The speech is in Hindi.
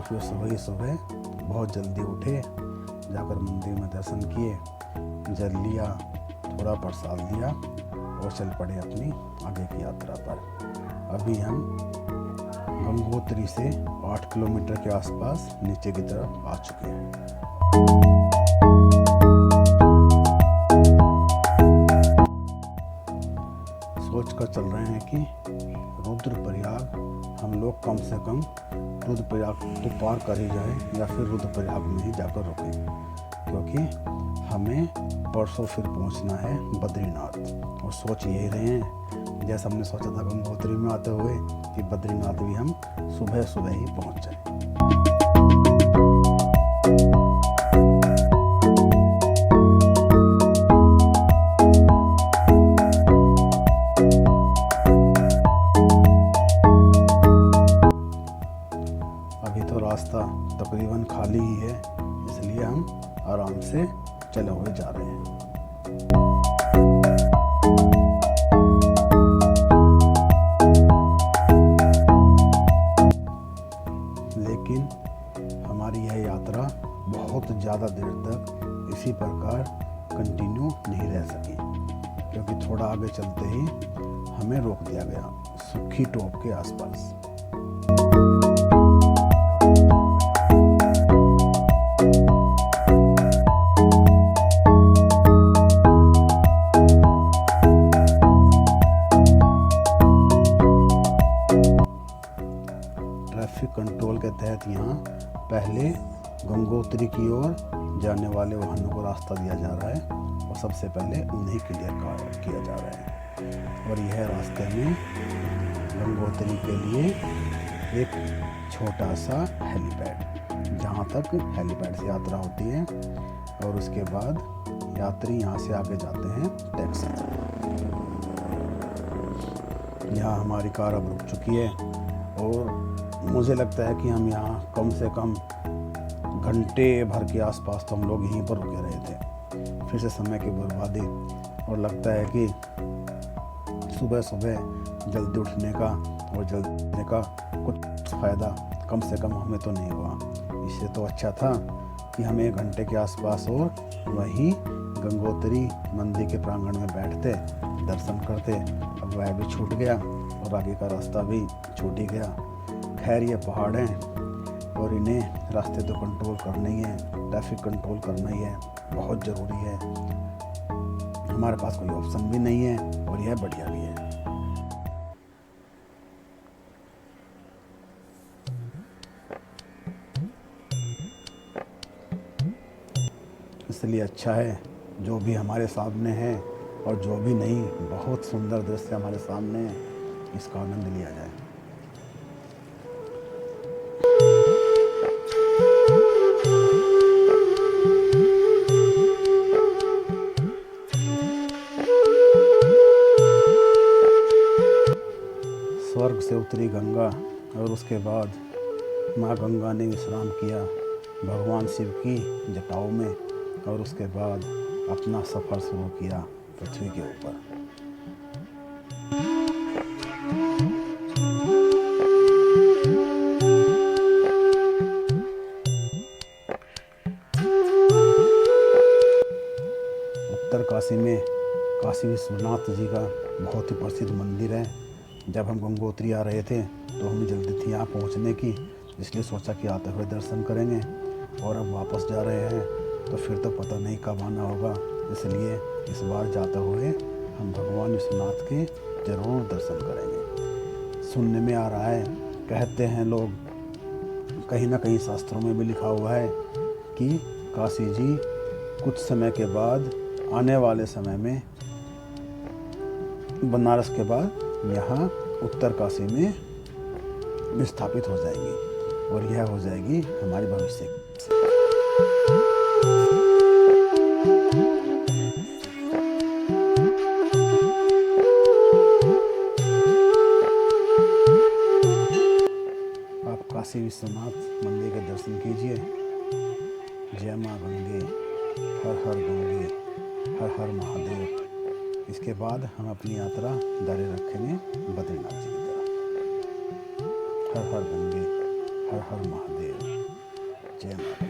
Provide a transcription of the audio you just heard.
फिर सुबह ही सुबह बहुत जल्दी उठे, जाकर मंदिर में दर्शन किए, जल लिया, थोड़ा प्रसाद लिया और चल पड़े अपनी आगे की यात्रा पर। अभी हम गंगोत्री से 8 किलोमीटर के आसपास नीचे की तरफ आ चुके हैं। सोच कर चल रहे हैं कि रुद्रप्रयाग हम लोग कम से कम रुद्रप्रयाग तो पार कर ही जाए या फिर रुद्रप्रयाग में ही जाकर रुकें, क्योंकि हमें परसों फिर पहुंचना है बद्रीनाथ। और सोच यही रहे हैं, जैसा हमने सोचा था गंगोत्री में आते हुए, कि बद्रीनाथ भी हम सुबह सुबह ही पहुंच जाए। अभी तो रास्ता तकरीबन खाली ही है, इसलिए हम आराम से चले हुए जा रहे हैं। लेकिन हमारी यह यात्रा बहुत ज़्यादा देर तक इसी प्रकार कंटिन्यू नहीं रह सकी, क्योंकि थोड़ा आगे चलते ही हमें रोक दिया गया सुखी टोप के आसपास। ट्रैफिक कंट्रोल के तहत यहाँ पहले गंगोत्री की ओर जाने वाले वाहनों को रास्ता दिया जा रहा है और सबसे पहले उन्हें क्लियर किया जा रहा है। और यह रास्ते में गंगोत्री के लिए एक छोटा सा हेलीपैड, जहाँ तक हेलीपैड से यात्रा होती है, और उसके बाद यात्री यहाँ से आगे जाते हैं टैक्सी। यहाँ हमारी कार अब रुक चुकी है और मुझे लगता है कि हम यहाँ कम से कम घंटे भर के आसपास तो हम लोग यहीं पर रुके रहे थे। फिर से समय की बर्बादी, और लगता है कि सुबह सुबह जल्दी उठने का और जल्दी उठने का कुछ फ़ायदा कम से कम हमें तो नहीं हुआ। इससे तो अच्छा था कि हम 1 घंटे के आसपास और वहीं गंगोत्री मंदिर के प्रांगण में बैठते, दर्शन करते। अब वह भी छूट गया और आगे का रास्ता भी छूट ही गया। खैर, ये पहाड़ हैं और इन्हें रास्ते तो कंट्रोल करना ही है, ट्रैफिक कंट्रोल करना ही है, बहुत ज़रूरी है। हमारे पास कोई ऑप्शन भी नहीं है और यह बढ़िया भी है। इसलिए अच्छा है जो भी हमारे सामने है और जो भी नहीं, बहुत सुंदर दृश्य हमारे सामने है, इसका आनंद लिया जाए। स्वर्ग से उतरी गंगा और उसके बाद माँ गंगा ने विश्राम किया भगवान शिव की जटाओं में, और उसके बाद अपना सफ़र शुरू किया पृथ्वी के ऊपर। उत्तरकाशी में काशी विश्वनाथ जी का बहुत ही प्रसिद्ध मंदिर है। जब हम गंगोत्री आ रहे थे तो हमें जल्दी थी यहाँ पहुँचने की, इसलिए सोचा कि आते हुए दर्शन करेंगे, और अब वापस जा रहे हैं तो फिर तो पता नहीं कब आना होगा, इसलिए इस बार जाते हुए हम भगवान विश्वनाथ के ज़रूर दर्शन करेंगे। सुनने में आ रहा है, कहते हैं लोग, कहीं ना कहीं शास्त्रों में भी लिखा हुआ है कि काशी जी कुछ समय के बाद, आने वाले समय में, बनारस के बाद यहाँ उत्तरकाशी में विस्थापित हो जाएंगी, और यह हो जाएगी हमारी भविष्य की। आप काशी विश्वनाथ मंदिर के दर्शन कीजिए। जय माँ गंगे, हर हर गंगे, हर हर महादेव। इसके बाद हम अपनी यात्रा जारी रखेंगे बद्रीनाथ जी की तरफ। हर हर गंगे, हर हर महादेव। जय माता।